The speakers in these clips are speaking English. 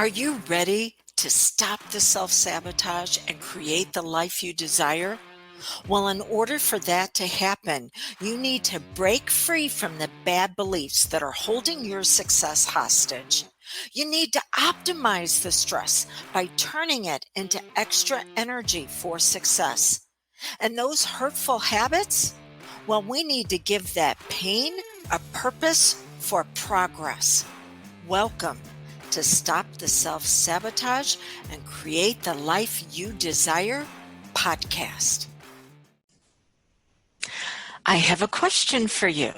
Are you ready to stop the self-sabotage and create the life you desire? Well, in order for that to happen, you need to break free from the bad beliefs that are holding your success hostage. You need to optimize the stress by turning it into extra energy for success. And those hurtful habits? Well, we need to give that pain a purpose for progress. Welcome to Stop the Self-Sabotage and Create the Life You Desire podcast. I have a question for you.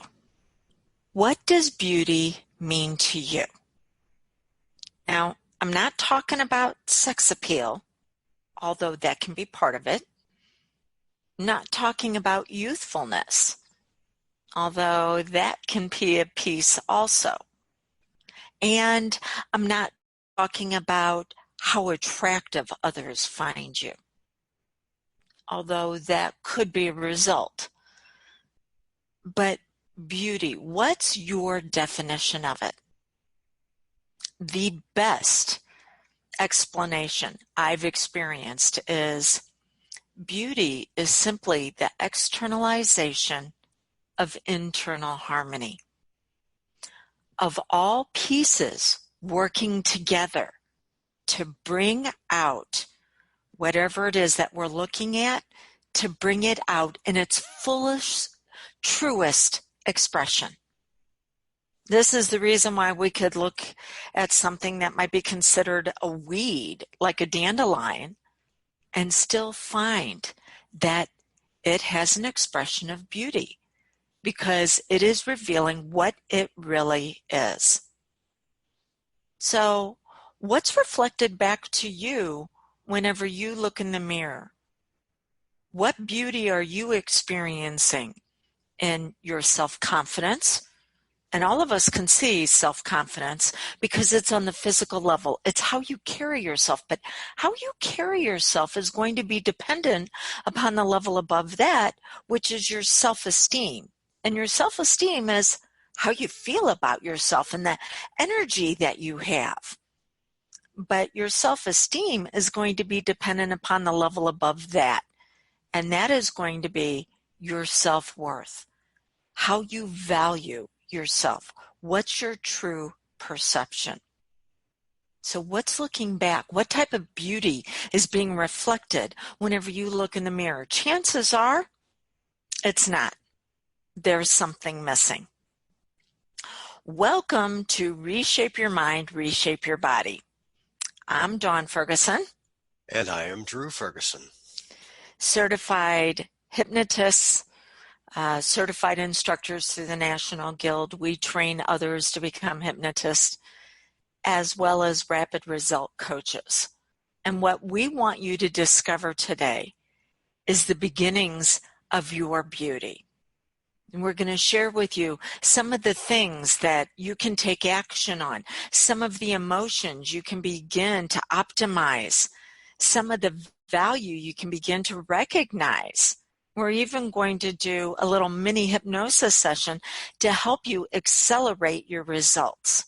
What does beauty mean to you? Now, I'm not talking about sex appeal, although that can be part of it. I'm not talking about youthfulness, although that can be a piece also. And I'm not talking about how attractive others find you, although that could be a result. But beauty, what's your definition of it? The best explanation I've experienced is beauty is simply the externalization of internal harmony, of all pieces working together to bring out whatever it is that we're looking at, to bring it out in its fullest, truest expression. This is the reason why we could look at something that might be considered a weed, like a dandelion, and still find that it has an expression of beauty because it is revealing what it really is. So, what's reflected back to you whenever you look in the mirror? What beauty are you experiencing in your self-confidence? And all of us can see self-confidence because it's on the physical level. It's how you carry yourself. But how you carry yourself is going to be dependent upon the level above that, which is your self-esteem. And your self-esteem is how you feel about yourself and the energy that you have. But your self-esteem is going to be dependent upon the level above that. And that is going to be your self-worth, how you value yourself. What's your true perception? So what's looking back? What type of beauty is being reflected whenever you look in the mirror? Chances are it's not. There's something missing. Welcome to Reshape Your Mind, Reshape Your Body. I'm Dawn Ferguson. And I am Drew Ferguson. Certified hypnotists, certified instructors through the National Guild. We train others to become hypnotists, as well as rapid result coaches. And what we want you to discover today is the beginnings of your beauty. And we're going to share with you some of the things that you can take action on, some of the emotions you can begin to optimize, some of the value you can begin to recognize. We're even going to do a little mini hypnosis session to help you accelerate your results.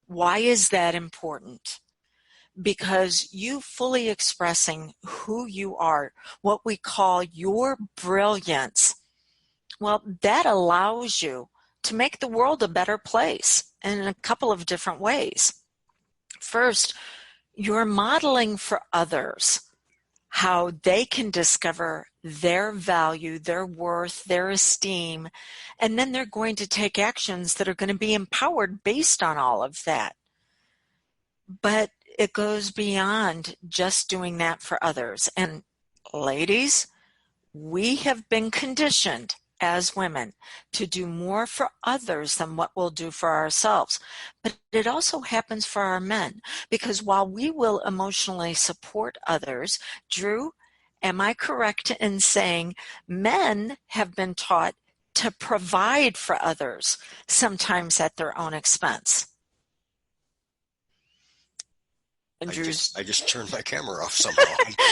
Why is that important? Because you fully expressing who you are, what we call your brilliance, well, that allows you to make the world a better place in a couple of different ways. First, you're modeling for others how they can discover their value, their worth, their esteem, and then they're going to take actions that are going to be empowered based on all of that. But it goes beyond just doing that for others. And ladies, we have been conditioned as women to do more for others than what we'll do for ourselves. But it also happens for our men, because while we will emotionally support others, Drew, am I correct in saying men have been taught to provide for others, sometimes at their own expense? I just turned my camera off somehow.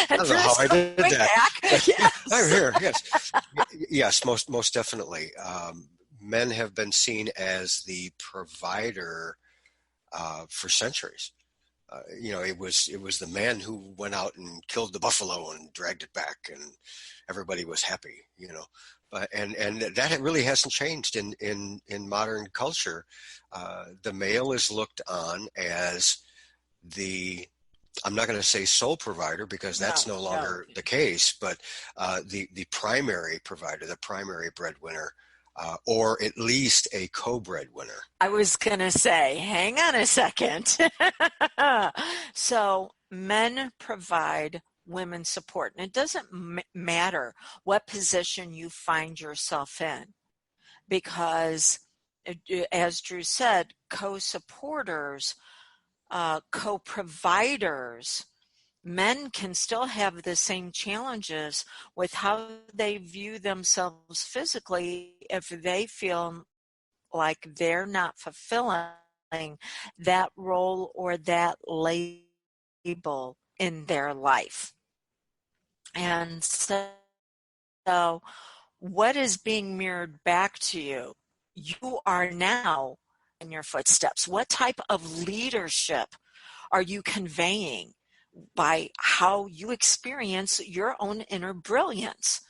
I don't know how I did that. Yes. I'm here. Yes, yes, most definitely. Men have been seen as the provider for centuries. it was the man who went out and killed the buffalo and dragged it back, and everybody was happy. But and that really hasn't changed in modern culture. The male is looked on as the, I'm not going to say sole provider, because that's no longer the case, but the primary provider, the primary breadwinner, or at least a co-breadwinner. I was going to say, hang on a second. So men provide women support, and it doesn't matter what position you find yourself in, because as Drew said, co-supporters, co-providers, men can still have the same challenges with how they view themselves physically if they feel like they're not fulfilling that role or that label in their life. And so what is being mirrored back to you? You are now in your footsteps. What type of leadership are you conveying by how you experience your own inner brilliance?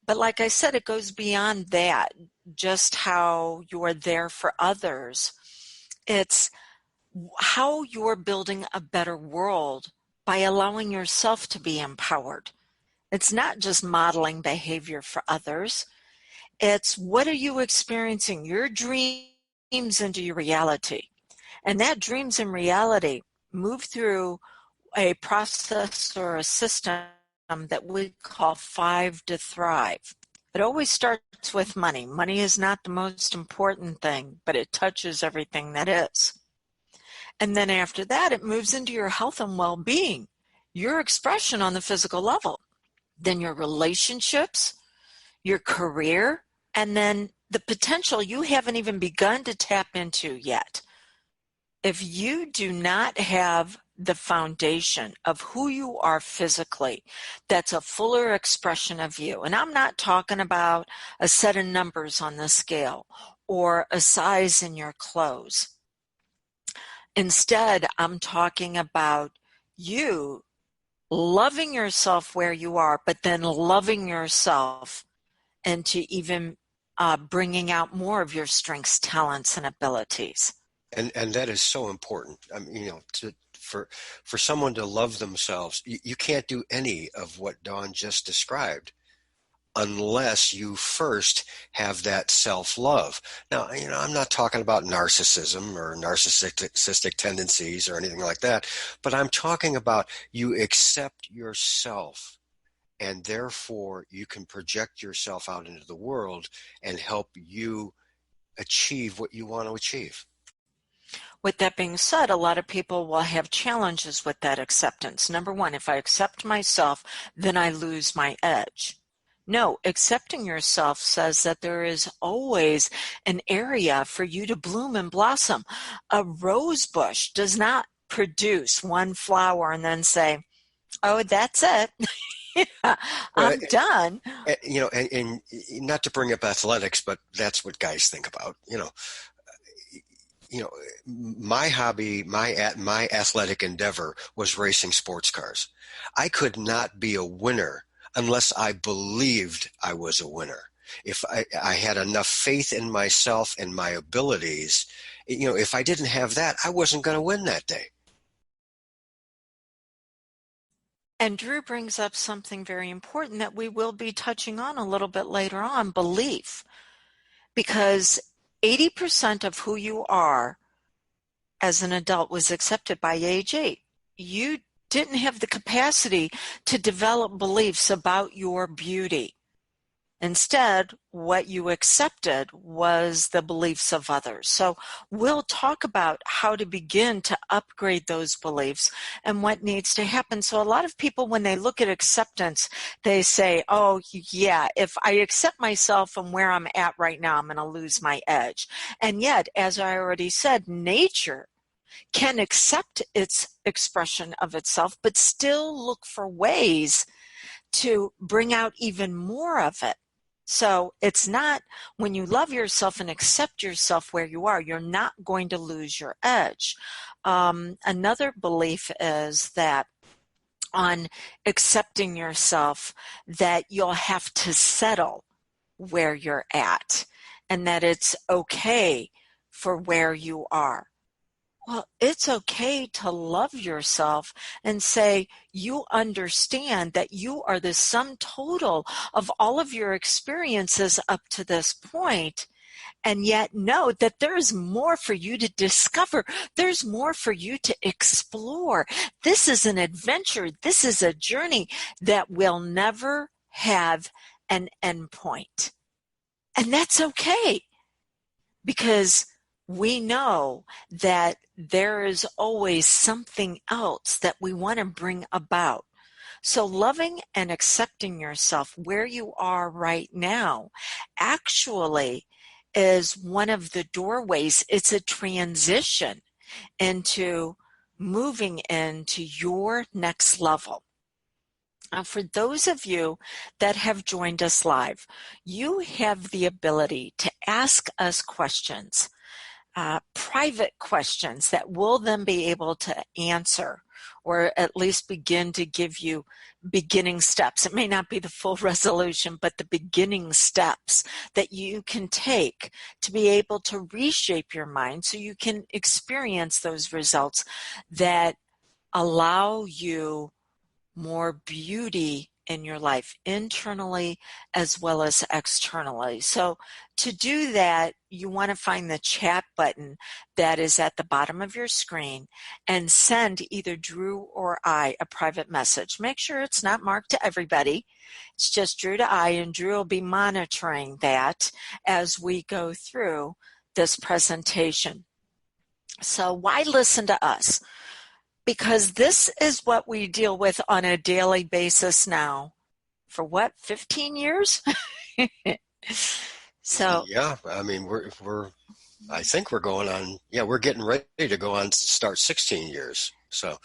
But like I said, it goes beyond that, just how you're there for others. It's how you're building a better world by allowing yourself to be empowered. It's not just modeling behavior for others. It's what are you experiencing, your dreams into your reality. And that dreams and reality move through a process or a system that we call 5 to Thrive. It always starts with money. Money is not the most important thing, but it touches everything that is. And then after that, it moves into your health and well-being, your expression on the physical level, then your relationships, your career, and then the potential you haven't even begun to tap into yet. If you do not have the foundation of who you are physically, that's a fuller expression of you. And I'm not talking about a set of numbers on the scale or a size in your clothes. Instead, I'm talking about you loving yourself where you are, but then loving yourself into even bringing out more of your strengths, talents, and abilities. And that is so important. I mean, for someone to love themselves, you can't do any of what Dawn just described unless you first have that self-love. Now, I'm not talking about narcissism or narcissistic tendencies or anything like that, but I'm talking about you accept yourself, and therefore you can project yourself out into the world and help you achieve what you want to achieve. With that being said, a lot of people will have challenges with that acceptance. Number one, if I accept myself, then I lose my edge. No, accepting yourself says that there is always an area for you to bloom and blossom. A rose bush does not produce one flower and then say, oh, that's it. I'm done. And not to bring up athletics, but that's what guys think about. My hobby, my athletic endeavor was racing sports cars. I could not be a winner unless I believed I was a winner. If I had enough faith in myself and my abilities, if I didn't have that, I wasn't going to win that day. And Drew brings up something very important that we will be touching on a little bit later on, belief. Because 80% of who you are as an adult was accepted by age 8. You didn't have the capacity to develop beliefs about your beauty. Instead, what you accepted was the beliefs of others. So we'll talk about how to begin to upgrade those beliefs and what needs to happen. So a lot of people, when they look at acceptance, they say, oh, yeah, if I accept myself and where I'm at right now, I'm going to lose my edge. And yet, as I already said, nature can accept its expression of itself, but still look for ways to bring out even more of it. So it's not, when you love yourself and accept yourself where you are, you're not going to lose your edge. Another belief is that on accepting yourself, that you'll have to settle where you're at and that it's okay for where you are. Well, it's okay to love yourself and say you understand that you are the sum total of all of your experiences up to this point, and yet know that there's more for you to discover. There's more for you to explore. This is an adventure. This is a journey that will never have an end point. And that's okay, because we know that there is always something else that we want to bring about. So loving and accepting yourself where you are right now actually is one of the doorways. It's a transition into moving into your next level. Now, for those of you that have joined us live, you have the ability to ask us questions, private questions that we'll then be able to answer, or at least begin to give you beginning steps. It may not be the full resolution, but the beginning steps that you can take to be able to reshape your mind so you can experience those results that allow you more beauty in your life, internally as well as externally. So to do that, you want to find the chat button that is at the bottom of your screen and send either Drew or I a private message. Make sure it's not marked to everybody. It's just Drew to I, and Drew will be monitoring that as we go through this presentation. So why listen to us? Because this is what we deal with on a daily basis now for what, 15 years? So Yeah, I mean, I think we're going on, yeah, we're getting ready to go on to start 16 years. So,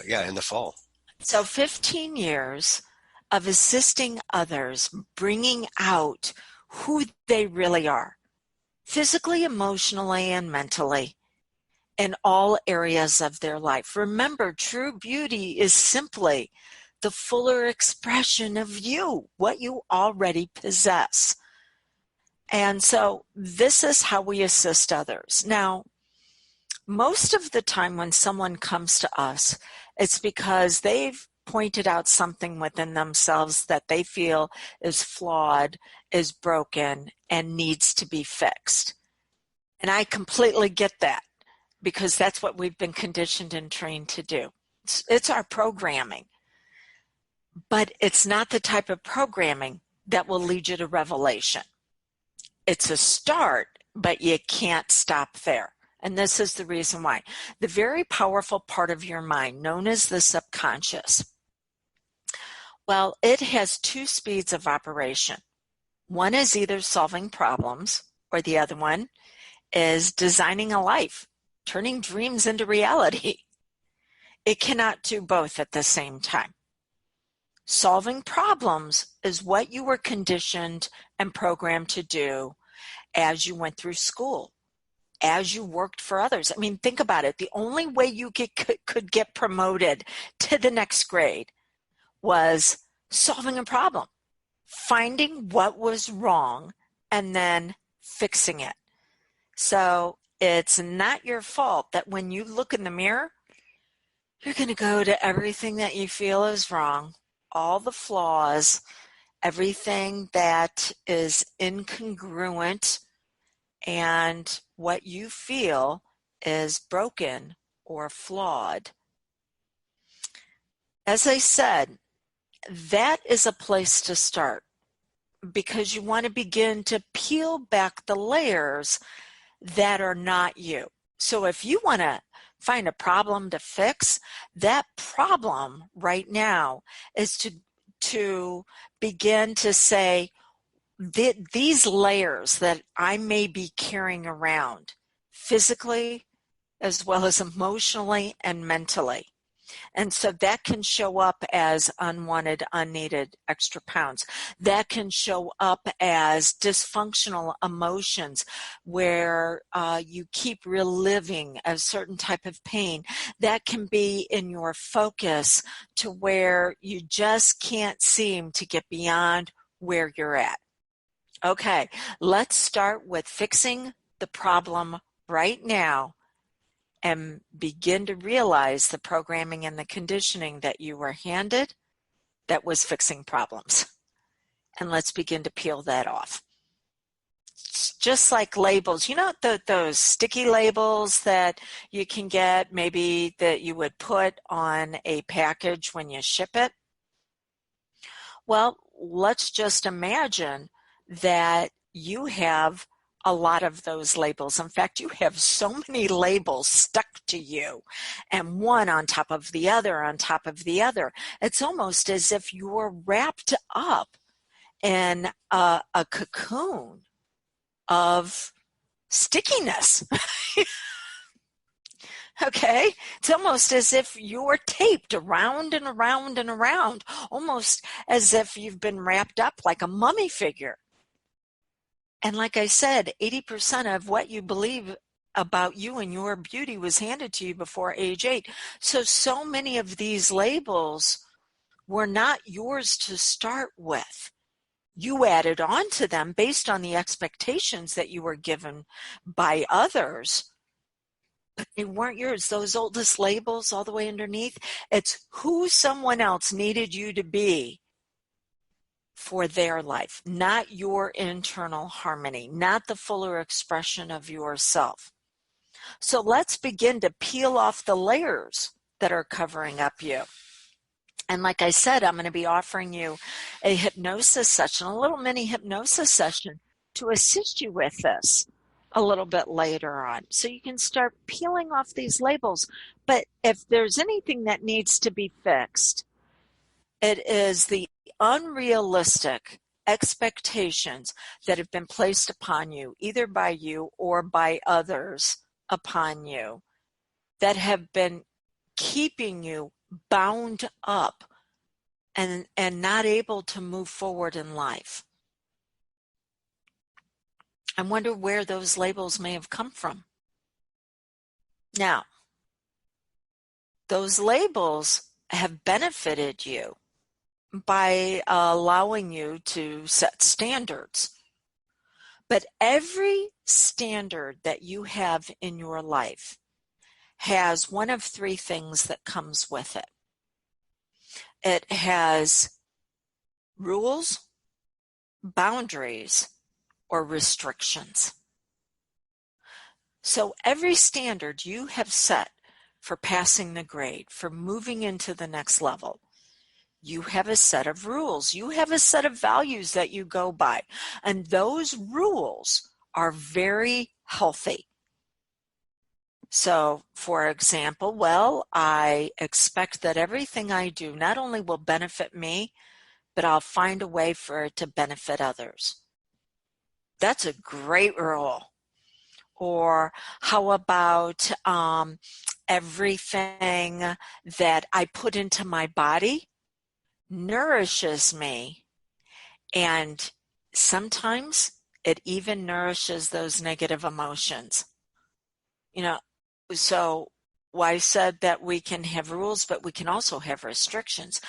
yeah, in the fall. so 15 years of assisting others, bringing out who they really are, physically, emotionally, and mentally, in all areas of their life. Remember, true beauty is simply the fuller expression of you, what you already possess. And so this is how we assist others. Now, most of the time when someone comes to us, it's because they've pointed out something within themselves that they feel is flawed, is broken, and needs to be fixed. And I completely get that, because that's what we've been conditioned and trained to do. It's our programming. But it's not the type of programming that will lead you to revelation. It's a start, but you can't stop there. And this is the reason why. The very powerful part of your mind, known as the subconscious, well, it has two speeds of operation. One is either solving problems, or the other one is designing a life, turning dreams into reality. It cannot do both at the same time. Solving problems is what you were conditioned and programmed to do as you went through school, as you worked for others. I mean, think about it. The only way you could get promoted to the next grade was solving a problem, finding what was wrong, and then fixing it. So it's not your fault that when you look in the mirror, you're going to go to everything that you feel is wrong, all the flaws, everything that is incongruent, and what you feel is broken or flawed. As I said, that is a place to start, because you want to begin to peel back the layers that are not you. So if you want to find a problem to fix, that problem right now is to begin to say, these layers that I may be carrying around physically as well as emotionally and mentally, And so that can show up as unwanted, unneeded extra pounds. That can show up as dysfunctional emotions where you keep reliving a certain type of pain. That can be in your focus to where you just can't seem to get beyond where you're at. Okay, let's start with fixing the problem right now and begin to realize the programming and the conditioning that you were handed that was fixing problems. And let's begin to peel that off. It's just like labels, you know, those sticky labels that you can get, maybe that you would put on a package when you ship it. Well, let's just imagine that you have a lot of those labels. In fact, you have so many labels stuck to you, and one on top of the other on top of the other. It's almost as if you're wrapped up in a cocoon of stickiness. Okay, it's almost as if you're taped around and around and around, almost as if you've been wrapped up like a mummy figure. And like I said, 80% of what you believe about you and your beauty was handed to you before age 8. So many of these labels were not yours to start with. You added on to them based on the expectations that you were given by others, but they weren't yours. Those oldest labels all the way underneath, it's who someone else needed you to be for their life, not your internal harmony, not the fuller expression of yourself. So let's begin to peel off the layers that are covering up you. And like I said, I'm going to be offering you a hypnosis session, a little mini hypnosis session to assist you with this a little bit later on. So you can start peeling off these labels. But if there's anything that needs to be fixed, it is the unrealistic expectations that have been placed upon you, either by you or by others upon you, that have been keeping you bound up and not able to move forward in life. I wonder where those labels may have come from. Now, those labels have benefited you by allowing you to set standards. But every standard that you have in your life has one of three things that comes with it. It has rules, boundaries, or restrictions. So every standard you have set for passing the grade, for moving into the next level, you have a set of rules. You have a set of values that you go by. And those rules are very healthy. So, for example, well, I expect that everything I do not only will benefit me, but I'll find a way for it to benefit others. That's a great rule. Or how about everything that I put into my body nourishes me, and sometimes it even nourishes those negative emotions. You know, so I said that we can have rules, but we can also have restrictions.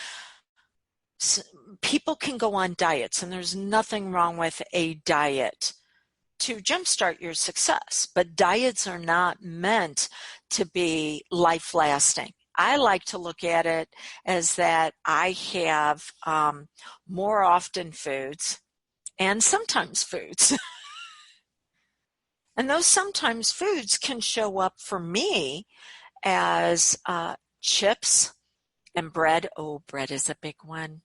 So people can go on diets, and there's nothing wrong with a diet to jumpstart your success, but diets are not meant to be life-lasting. I like to look at it as that I have more often foods and sometimes foods. And those sometimes foods can show up for me as chips and bread. Oh, bread is a big one.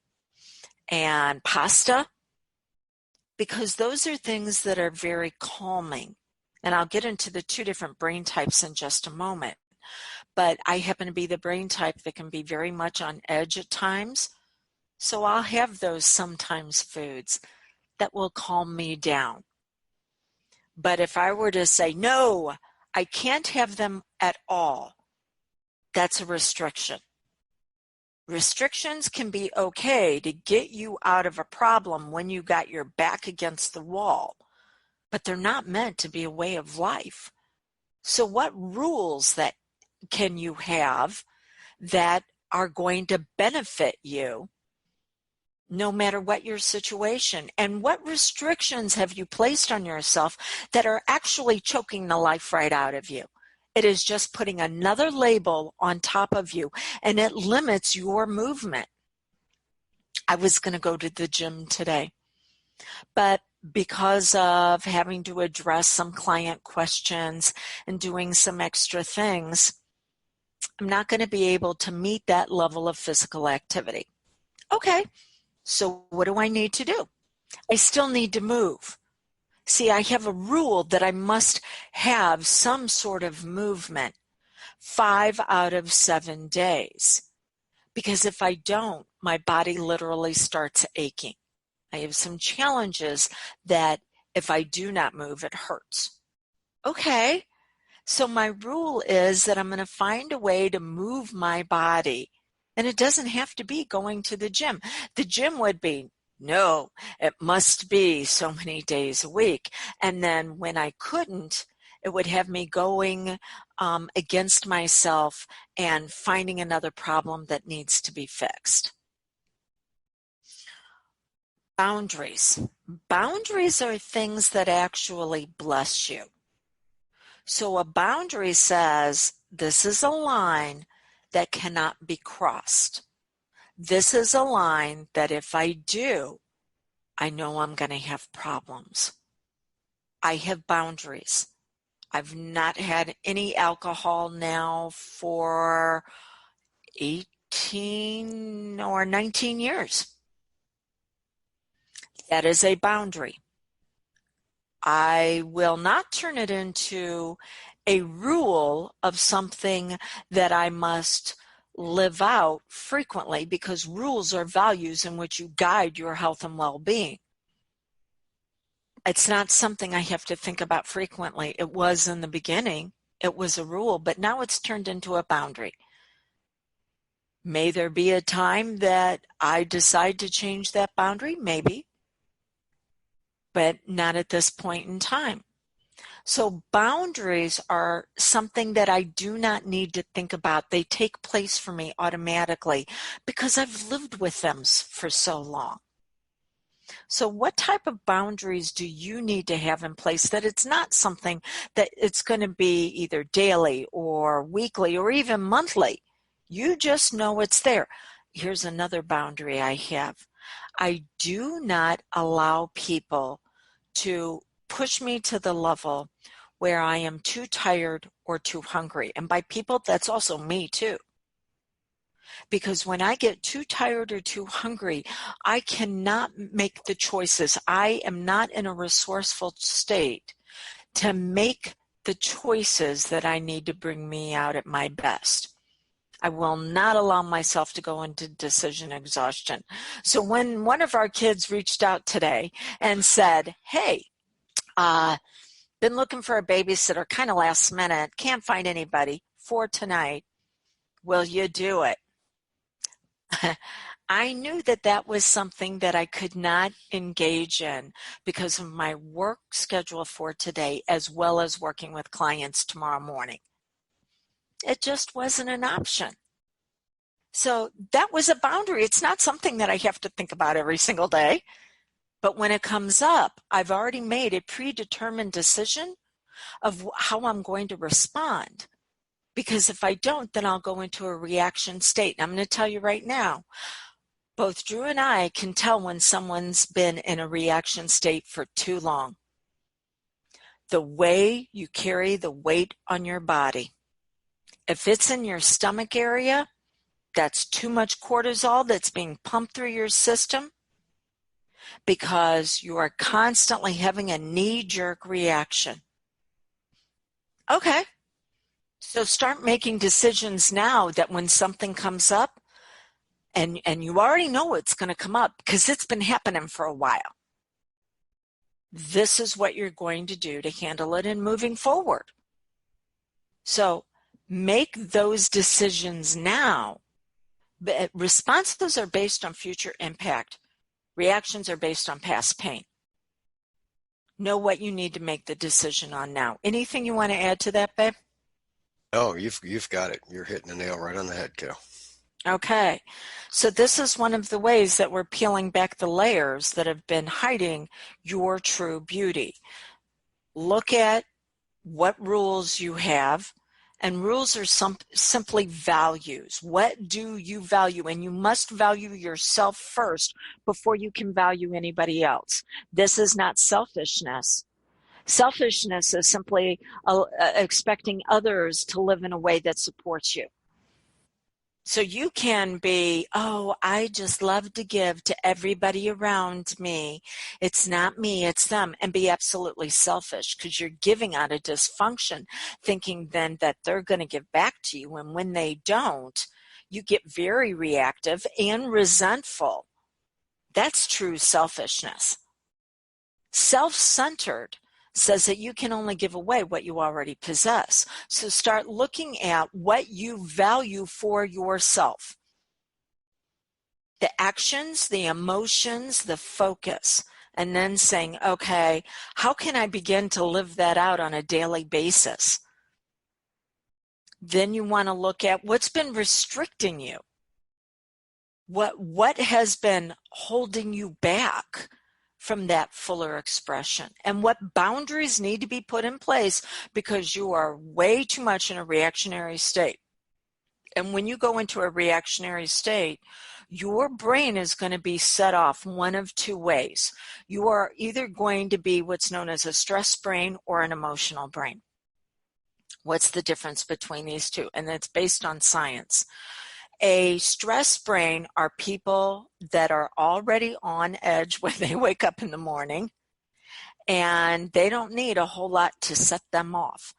And pasta, because those are things that are very calming. And I'll get into the two different brain types in just a moment. But I happen to be the brain type that can be very much on edge at times. So I'll have those sometimes foods that will calm me down. But if I were to say, no, I can't have them at all, that's a restriction. Restrictions can be okay to get you out of a problem when you got your back against the wall, but they're not meant to be a way of life. So what rules that can you have that are going to benefit you no matter what your situation? And what restrictions have you placed on yourself that are actually choking the life right out of you? It is just putting another label on top of you, and it limits your movement. I was going to go to the gym today, but because of having to address some client questions and doing some extra things, I'm not going to be able to meet that level of physical activity. Okay, so what do I need to do? I still need to move. See, I have a rule that I must have some sort of movement 5 out of 7 days. Because if I don't, my body literally starts aching. I have some challenges that if I do not move, it hurts. Okay, so my rule is that I'm going to find a way to move my body. And it doesn't have to be going to the gym. The gym would be, no, it must be so many days a week. And then when I couldn't, it would have me going against myself and finding another problem that needs to be fixed. Boundaries. Boundaries are things that actually bless you. So a boundary says, this is a line that cannot be crossed. This is a line that if I do, I know I'm going to have problems. I have boundaries. I've not had any alcohol now for 18 or 19 years. That is a boundary. I will not turn it into a rule of something that I must live out frequently, because rules are values in which you guide your health and well-being. It's not something I have to think about frequently. It was in the beginning. It was a rule, but now it's turned into a boundary. May there be a time that I decide to change that boundary? Maybe, but not at this point in time. So boundaries are something that I do not need to think about. They take place for me automatically because I've lived with them for so long. So what type of boundaries do you need to have in place that it's not something that it's going to be either daily or weekly or even monthly? You just know it's there. Here's another boundary I have. I do not allow people to push me to the level where I am too tired or too hungry. And by people, that's also me too. Because when I get too tired or too hungry, I cannot make the choices. I am not in a resourceful state to make the choices that I need to bring me out at my best. I will not allow myself to go into decision exhaustion. So when one of our kids reached out today and said, hey, been looking for a babysitter kind of last minute, can't find anybody for tonight, will you do it? I knew that that was something that I could not engage in because of my work schedule for today, as well as working with clients tomorrow morning. It just wasn't an option. So that was a boundary. It's not something that I have to think about every single day. But when it comes up, I've already made a predetermined decision of how I'm going to respond. Because if I don't, then I'll go into a reaction state. And I'm going to tell you right now, both Drew and I can tell when someone's been in a reaction state for too long. The way you carry the weight on your body. If it's in your stomach area, that's too much cortisol that's being pumped through your system because you are constantly having a knee-jerk reaction. Okay. So start making decisions now that when something comes up, and you already know it's going to come up because it's been happening for a while. This is what you're going to do to handle it and moving forward. So make those decisions now Responses are based on future impact. Reactions are based on past pain. Know what you need to make the decision on now. Anything you want to add to that, babe? Oh, you've got it. You're hitting the nail right on the head, Cal. Okay, so this is one of the ways that we're peeling back the layers that have been hiding your true beauty. Look at what rules you have, and rules are simply values. What do you value? And you must value yourself first before you can value anybody else. This is not selfishness. Selfishness is simply expecting others to live in a way that supports you. So you can be, oh, I just love to give to everybody around me. It's not me, it's them, and be absolutely selfish because you're giving out of dysfunction, thinking then that they're going to give back to you. And when they don't, you get very reactive and resentful. That's true selfishness. Self-centered says that you can only give away what you already possess. So start looking at what you value for yourself. The actions, the emotions, the focus, and then saying, okay, how can I begin to live that out on a daily basis? Then you want to look at what's been restricting you. What has been holding you back from that fuller expression, and what boundaries need to be put in place because you are way too much in a reactionary state. And when you go into a reactionary state, your brain is going to be set off one of two ways. You are either going to be what's known as a stress brain or an emotional brain. What's the difference between these two? And it's based on science. A stress brain are people that are already on edge when they wake up in the morning, and they don't need a whole lot to set them off.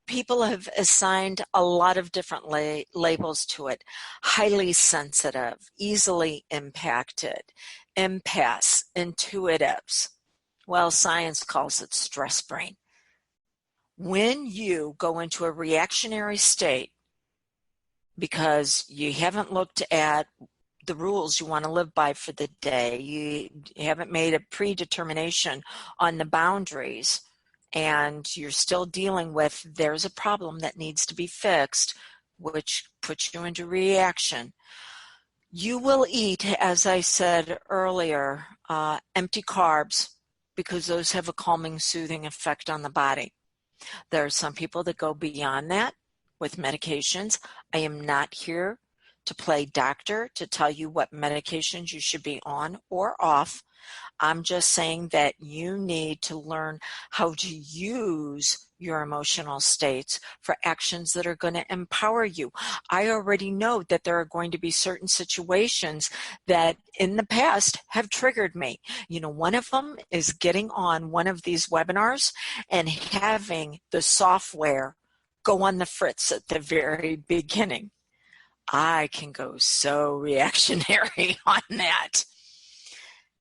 People have assigned a lot of different labels to it. Highly sensitive, easily impacted, empaths, intuitives. Well, science calls it stress brain. When you go into a reactionary state, because you haven't looked at the rules you want to live by for the day, you haven't made a predetermination on the boundaries, and you're still dealing with there's a problem that needs to be fixed, which puts you into reaction. You will eat, as I said earlier, empty carbs because those have a calming, soothing effect on the body. There are some people that go beyond that with medications. I am not here to play doctor to tell you what medications you should be on or off. I'm just saying that you need to learn how to use your emotional states for actions that are going to empower you. I already know that there are going to be certain situations that in the past have triggered me. You know, one of them is getting on one of these webinars and having the software go on the fritz at the very beginning. I can go so reactionary on that.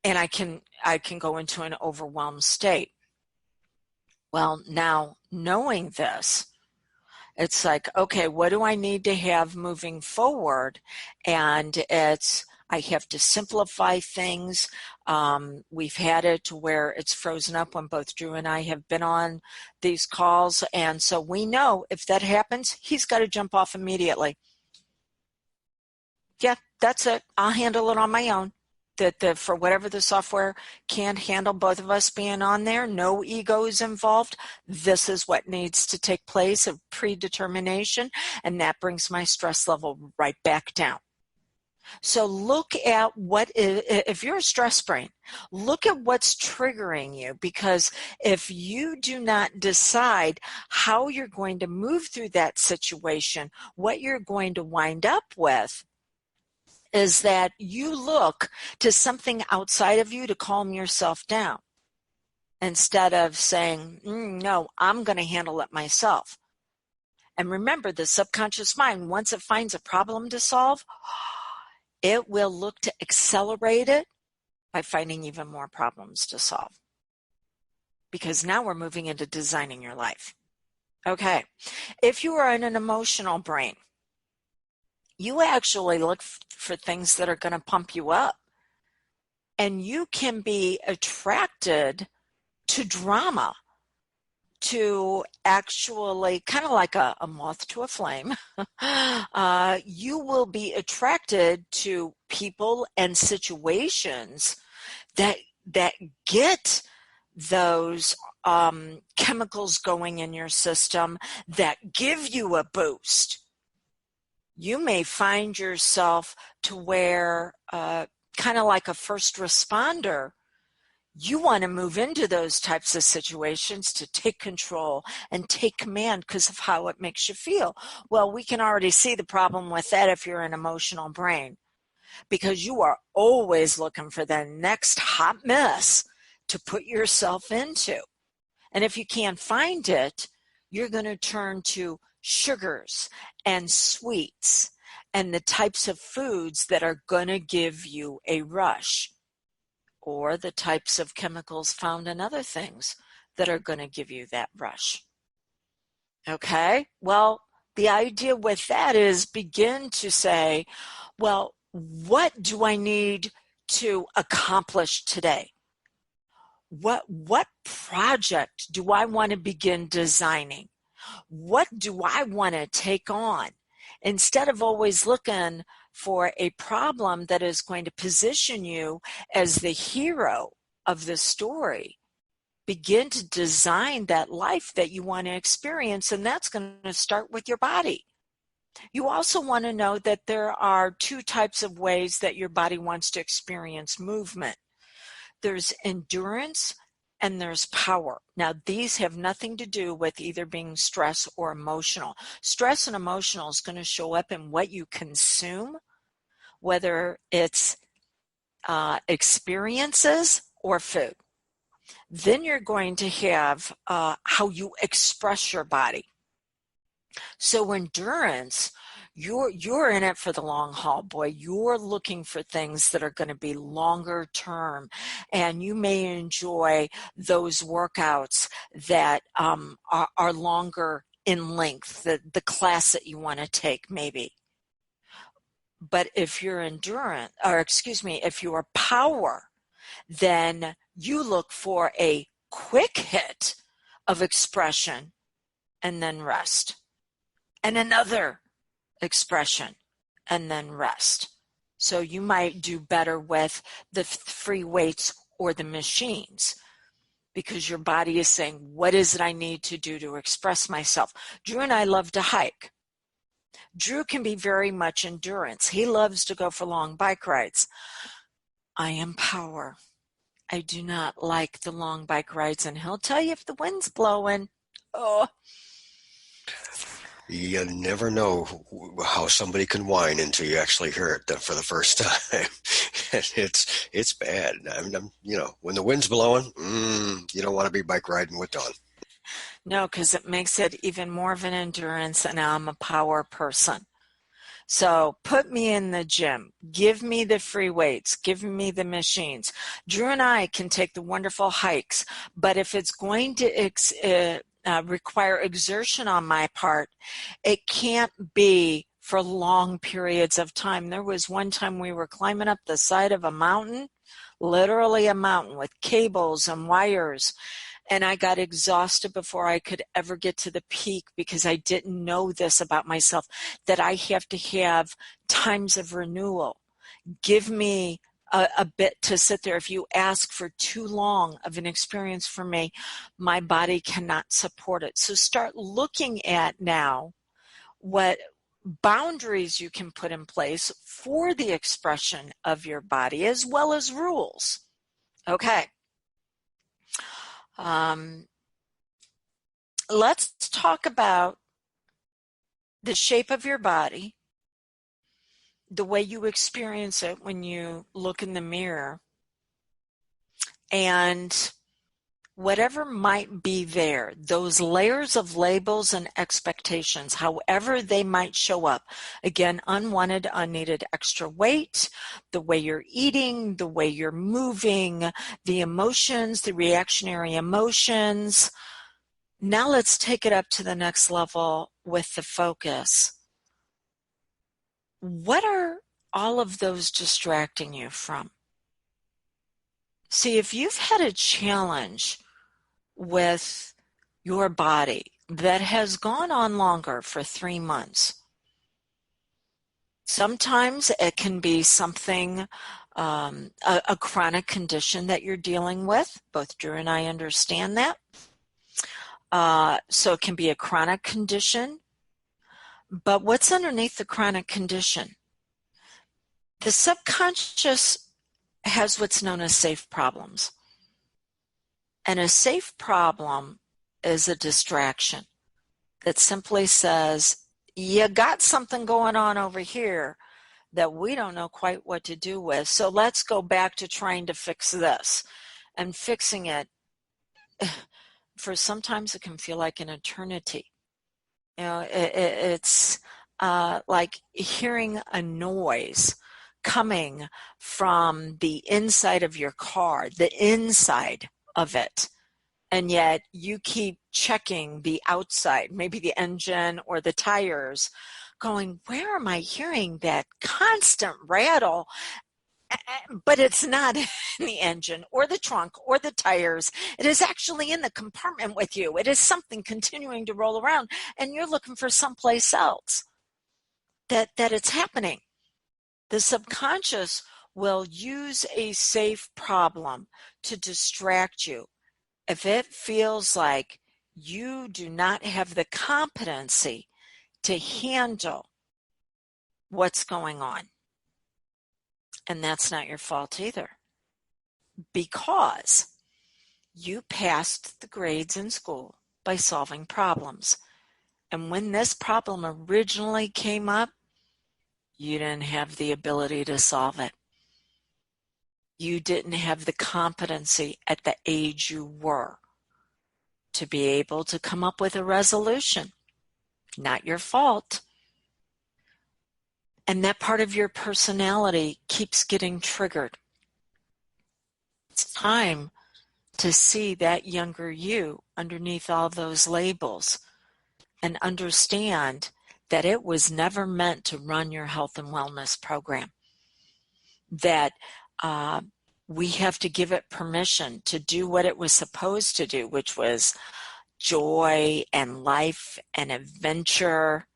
And I can go into an overwhelmed state. Well, now knowing this, it's like, okay, what do I need to have moving forward? And I have to simplify things. We've had it to where it's frozen up when both Drew and I have been on these calls. And so we know if that happens, he's got to jump off immediately. Yeah, that's it. I'll handle it on my own. For whatever the software can't handle both of us being on there, no ego is involved. This is what needs to take place of predetermination, and that brings my stress level right back down. So look at if you're a stress brain, look at what's triggering you, because if you do not decide how you're going to move through that situation, what you're going to wind up with is that you look to something outside of you to calm yourself down instead of saying, no, I'm going to handle it myself. And remember, the subconscious mind, once it finds a problem to solve, it will look to accelerate it by finding even more problems to solve. Because now we're moving into designing your life. Okay, if you are in an emotional brain, You actually look for things that are going to pump you up. And you can be attracted to drama, to actually kind of like a moth to a flame. You will be attracted to people and situations that get those chemicals going in your system that give you a boost. You may find yourself to where kind of like a first responder, you want to move into those types of situations to take control and take command because of how it makes you feel. Well, we can already see the problem with that if you're an emotional brain, because you are always looking for the next hot mess to put yourself into. And if you can't find it, you're going to turn to sugars and sweets and the types of foods that are going to give you a rush, or the types of chemicals found in other things that are going to give you that rush. Okay? Well, the idea with that is begin to say, well, what do I need to accomplish today? What project do I want to begin designing? What do I want to take on? Instead of always looking for a problem that is going to position you as the hero of the story, begin to design that life that you want to experience, and that's going to start with your body. You also want to know that there are two types of ways that your body wants to experience movement. There's endurance and there's power. Now, these have nothing to do with either being stress or emotional. Stress and emotional is going to show up in what you consume, whether it's experiences or food. Then you're going to have how you express your body. So endurance, you're in it for the long haul, boy. You're looking for things that are going to be longer term, and you may enjoy those workouts that are longer in length, the class that you want to take maybe. But if you're endurance, or excuse me, if you're power, then you look for a quick hit of expression and then rest. And another expression and then rest. So you might do better with the free weights or the machines because your body is saying, what is it I need to do to express myself? Drew and I love to hike. Drew can be very much endurance. He loves to go for long bike rides. I am power. I do not like the long bike rides, and he'll tell you if the wind's blowing. Oh, You never know how somebody can whine until you actually hear it for the first time. And it's bad. I mean, when the wind's blowing, you don't want to be bike riding with Dawn. no, because it makes it even more of an endurance, and I'm a power person. So put me in the gym. Give me the free weights. Give me the machines. Drew and I can take the wonderful hikes, but if it's going to require exertion on my part, it can't be for long periods of time. There was one time we were climbing up the side of a mountain, literally a mountain with cables and wires, and I got exhausted before I could ever get to the peak because I didn't know this about myself, that I have to have times of renewal. Give me a bit to sit there. If you ask for too long of an experience from me, my body cannot support it. So start looking at now what boundaries you can put in place for the expression of your body as well as rules. Okay. Let's talk about the shape of your body, the way you experience it when you look in the mirror, and whatever might be there, those layers of labels and expectations, however they might show up. Again, unwanted, unneeded extra weight, the way you're eating, the way you're moving, the emotions, the reactionary emotions. Now let's take it up to the next level with the focus. what are all of those distracting you from? See, if you've had a challenge with your body that has gone on longer for 3 months, sometimes it can be something, a chronic condition that you're dealing with. Both Drew and I understand that. So it can be a chronic condition. But what's underneath the chronic condition? The subconscious has what's known as safe problems. And a safe problem is a distraction that simply says, you got something going on over here that we don't know quite what to do with. So let's go back to trying to fix this. And fixing it, for sometimes it can feel like an eternity. It's like hearing a noise coming from the inside of your car, the inside of it. And yet you keep checking the outside, maybe the engine or the tires, going, where am I hearing that constant rattle? But it's not in the engine or the trunk or the tires. It is actually in the compartment with you. It is something continuing to roll around, and you're looking for someplace else that it's happening. The subconscious will use a safe problem to distract you if it feels like you do not have the competency to handle what's going on. And that's not your fault either, because you passed the grades in school by solving problems. And when this problem originally came up, you didn't have the ability to solve it. You didn't have the competency at the age you were to be able to come up with a resolution. Not your fault. And that part of your personality keeps getting triggered. It's time to see that younger you underneath all those labels and understand that it was never meant to run your health and wellness program. That we have to give it permission to do what it was supposed to do, which was joy and life and adventure,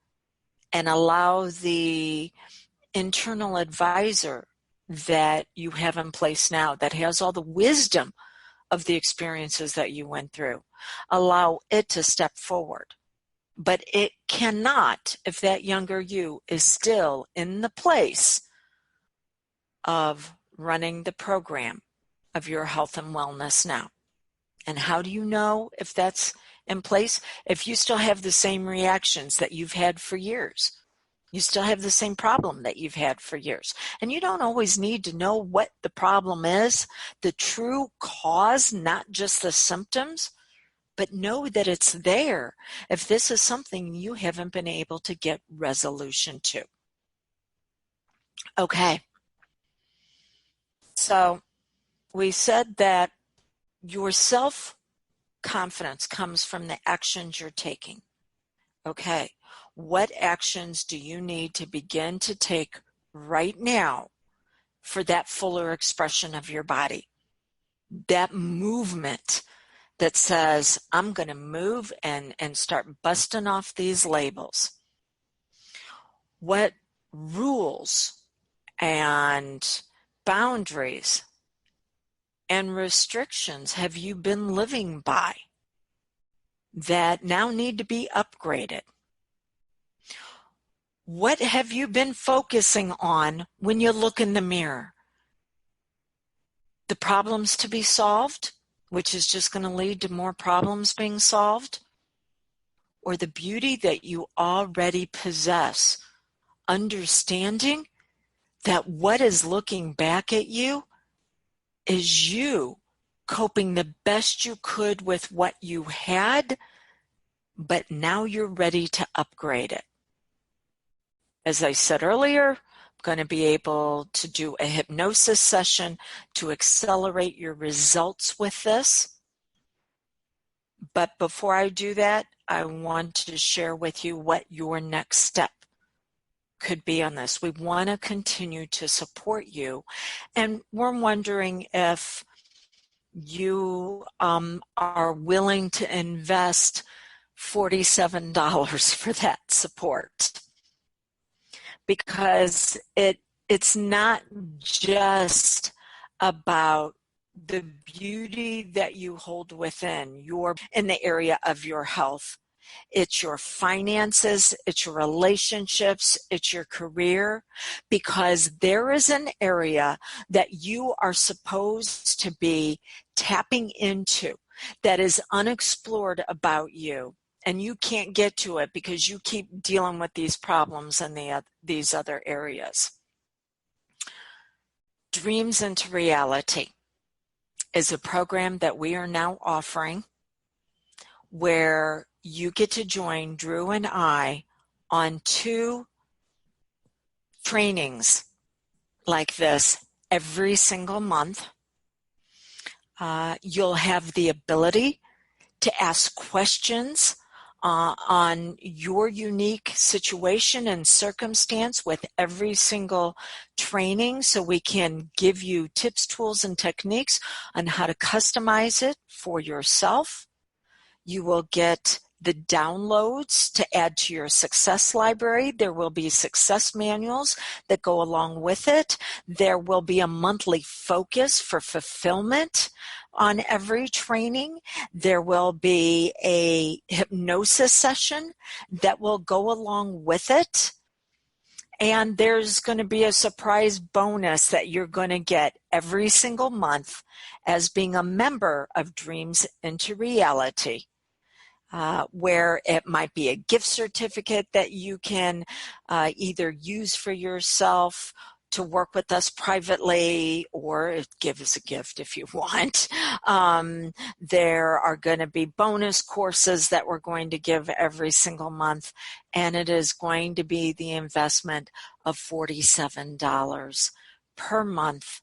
and allow the internal advisor that you have in place now that has all the wisdom of the experiences that you went through, allow it to step forward. But it cannot if that younger you is still in the place of running the program of your health and wellness now. And how do you know if that's in place? If you still have the same reactions that you've had for years. You still have the same problem that you've had for years. And you don't always need to know what the problem is, the true cause, not just the symptoms, but know that it's there if this is something you haven't been able to get resolution to. Okay. So we said that your self-confidence comes from the actions you're taking. Okay. What actions do you need to begin to take right now for that fuller expression of your body? That movement that says, I'm going to move and start busting off these labels. What rules and boundaries and restrictions have you been living by that now need to be upgraded? What have you been focusing on when you look in the mirror? The problems to be solved, which is just going to lead to more problems being solved? Or the beauty that you already possess, understanding that what is looking back at you is you coping the best you could with what you had, but now you're ready to upgrade it. As I said earlier, I'm going to be able to do a hypnosis session to accelerate your results with this. But before I do that, I want to share with you what your next step could be on this. We want to continue to support you. And we're wondering if you are willing to invest $47 for that support, because it's not just about the beauty that you hold within in the area of your health. It's your finances, it's your relationships, it's your career, because there is an area that you are supposed to be tapping into that is unexplored about you, and you can't get to it because you keep dealing with these problems in these other areas. Dreams into Reality is a program that we are now offering where you get to join Drew and I on 2 trainings like this every single month. You'll have the ability to ask questions on your unique situation and circumstance with every single training, so we can give you tips, tools, and techniques on how to customize it for yourself. You will get the downloads to add to your success library. There will be success manuals that go along with it. There will be a monthly focus for fulfillment on every training. There will be a hypnosis session that will go along with it. And there's going to be a surprise bonus that you're going to get every single month as being a member of Dreams into Reality. Where it might be a gift certificate that you can either use for yourself to work with us privately, or give as a gift if you want. There are going to be bonus courses that we're going to give every single month, and it is going to be the investment of $47 per month.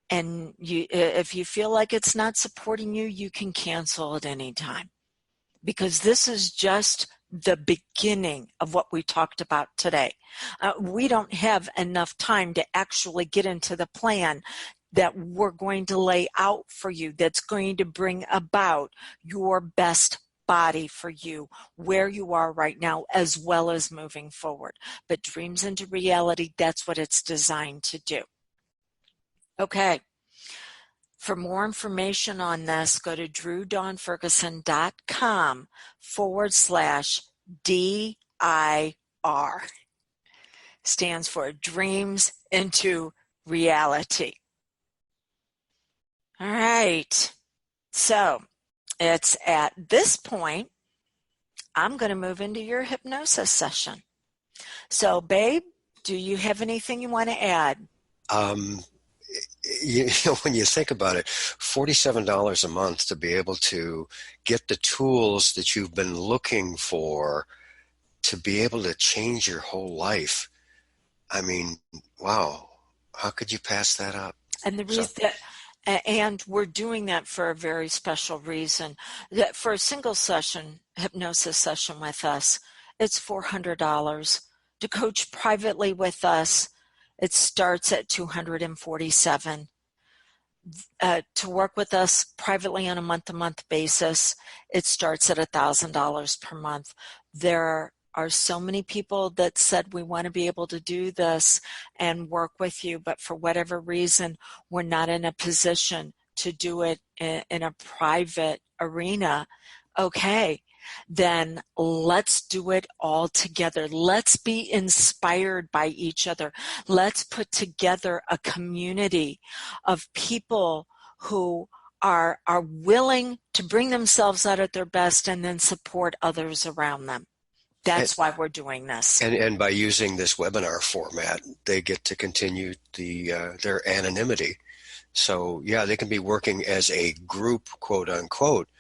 And if you feel like it's not supporting you, you can cancel at any time, because this is just the beginning of what we talked about today. We don't have enough time to actually get into the plan that we're going to lay out for you that's going to bring about your best body for you where you are right now, as well as moving forward. But Dreams into Reality, that's what it's designed to do. Okay. For more information on this, go to drewdawnferguson.com/DIR. Stands for Dreams into Reality. All right. So it's at this point, I'm going to move into your hypnosis session. So, babe, do you have anything you want to add? When you think about it, $47 a month to be able to get the tools that you've been looking for to be able to change your whole life. I mean, wow. How could you pass that up? And the reason and we're doing that for a very special reason. That for a single session, hypnosis session with us, it's $400. To coach privately with us, it starts at $247. To work with us privately on a month-to-month basis, it starts at $1,000 per month. There are so many people that said we want to be able to do this and work with you, but for whatever reason, we're not in a position to do it in a private arena. Okay, then let's do it all together. Let's be inspired by each other. Let's put together a community of people who are willing to bring themselves out at their best and then support others around them. That's why we're doing this. And by using this webinar format, they get to continue their anonymity. So, yeah, they can be working as a group, quote unquote,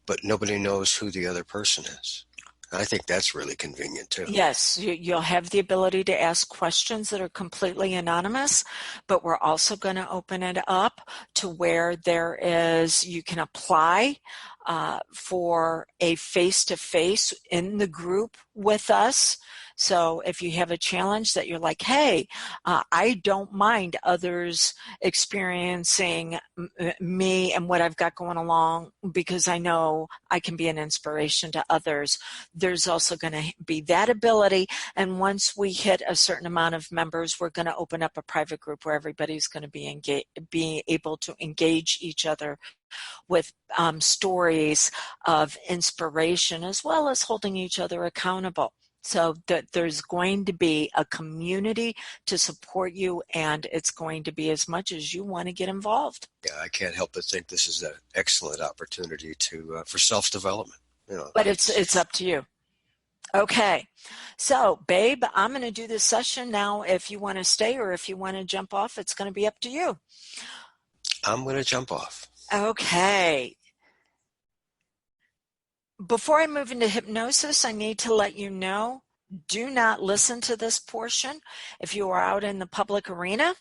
but nobody knows who the other person is. I think that's really convenient too. Yes, you'll have the ability to ask questions that are completely anonymous, but we're also going to open it up to where you can apply for a face-to-face in the group with us. So if you have a challenge that you're like, hey, I don't mind others experiencing me and what I've got going along because I know I can be an inspiration to others. There's also going to be that ability. And once we hit a certain amount of members, we're going to open up a private group where everybody's going to be able to engage each other with stories of inspiration as well as holding each other accountable. So that there's going to be a community to support you, and it's going to be as much as you want to get involved. Yeah, I can't help but think this is an excellent opportunity to for self-development. But it's up to you. Okay, so babe, I'm going to do this session now. If you want to stay or if you want to jump off, it's going to be up to you. I'm going to jump off. Okay. Before I move into hypnosis, I need to let you know, do not listen to this portion if you are out in the public arena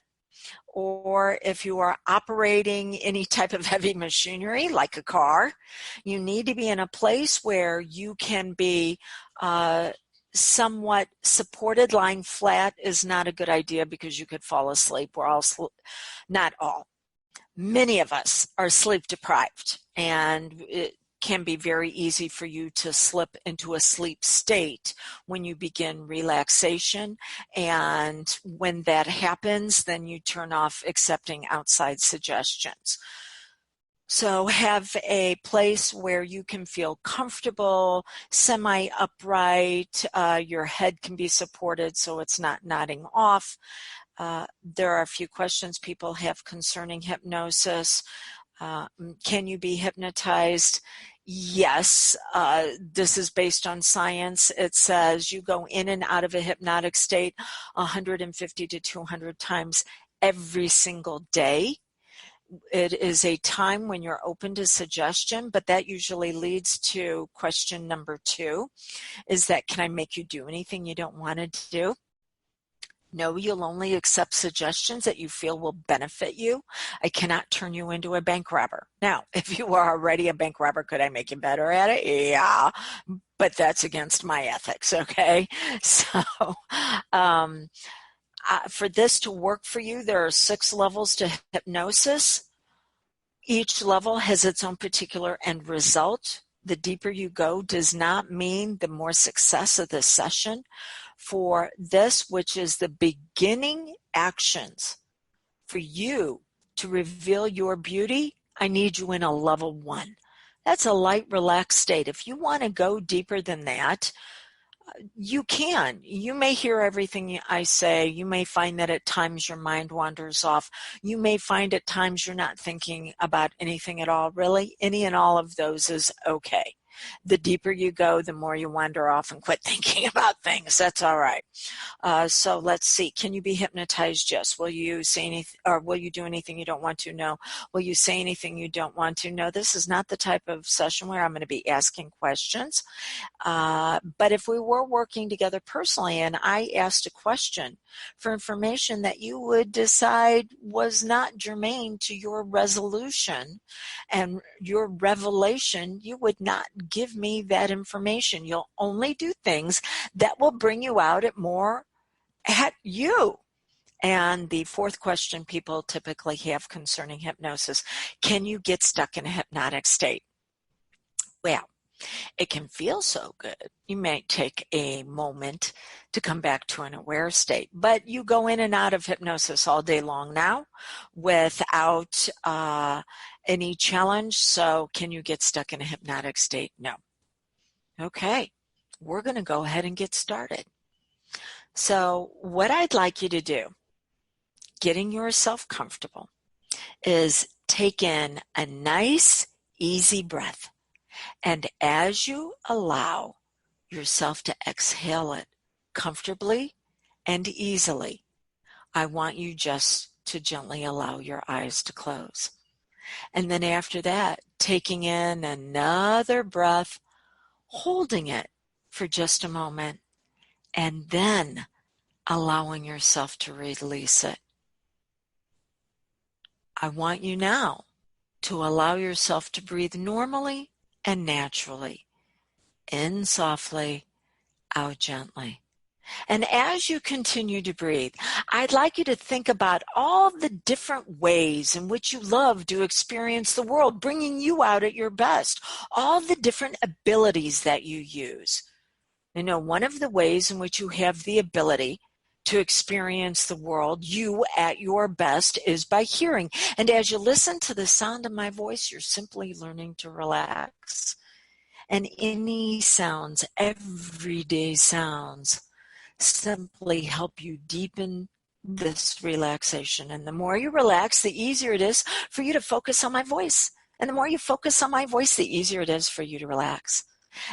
or if you are operating any type of heavy machinery like a car. You need to be in a place where you can be somewhat supported. Lying flat is not a good idea because you could fall asleep. We're all, not all. Many of us are sleep deprived, and it can be very easy for you to slip into a sleep state when you begin relaxation. And when that happens, then you turn off accepting outside suggestions. So have a place where you can feel comfortable, semi-upright. Your head can be supported so it's not nodding off. There are a few questions people have concerning hypnosis. Can you be hypnotized? Yes. This is based on science. It says you go in and out of a hypnotic state 150 to 200 times every single day. It is a time when you're open to suggestion, but that usually leads to question number 2, is that can I make you do anything you don't want to do? No, you'll only accept suggestions that you feel will benefit you. I cannot turn you into a bank robber. Now, if you are already a bank robber, could I make you better at it? Yeah, but that's against my ethics, okay? So for this to work for you, there are 6 levels to hypnosis. Each level has its own particular end result. The deeper you go does not mean the more success of the session. For this, which is the beginning actions for you to reveal your beauty, I need you in a level 1. That's a light, relaxed state. If you want to go deeper than that, you can. You may hear everything I say. You may find that at times your mind wanders off. You may find at times you're not thinking about anything at all. Really, any and all of those is okay. The deeper you go, the more you wander off and quit thinking about things. That's all right. So let's see. Can you be hypnotized? Yes. Will you say anything, or will you do anything you don't want to? No. Will you say anything you don't want to? No. This is not the type of session where I'm going to be asking questions. But if we were working together personally and I asked a question for information that you would decide was not germane to your resolution and your revelation, you would not give me that information. You'll only do things that will bring you out at you. And the 4th question people typically have concerning hypnosis: can you get stuck in a hypnotic state? Well, it can feel so good. You may take a moment to come back to an aware state, but you go in and out of hypnosis all day long now without any challenge. So can you get stuck in a hypnotic state? No. Okay, we're going to go ahead and get started. So what I'd like you to do, getting yourself comfortable, is take in a nice, easy breath. And as you allow yourself to exhale it comfortably and easily, I want you just to gently allow your eyes to close. And then after that, taking in another breath, holding it for just a moment, and then allowing yourself to release it. I want you now to allow yourself to breathe normally and naturally. In softly, out gently. And as you continue to breathe, I'd like you to think about all the different ways in which you love to experience the world, bringing you out at your best, all the different abilities that you use. You know, one of the ways in which you have the ability to experience the world, you at your best, is by hearing. And as you listen to the sound of my voice, you're simply learning to relax. And any sounds, everyday sounds, simply help you deepen this relaxation. And the more you relax, the easier it is for you to focus on my voice. And the more you focus on my voice, the easier it is for you to relax.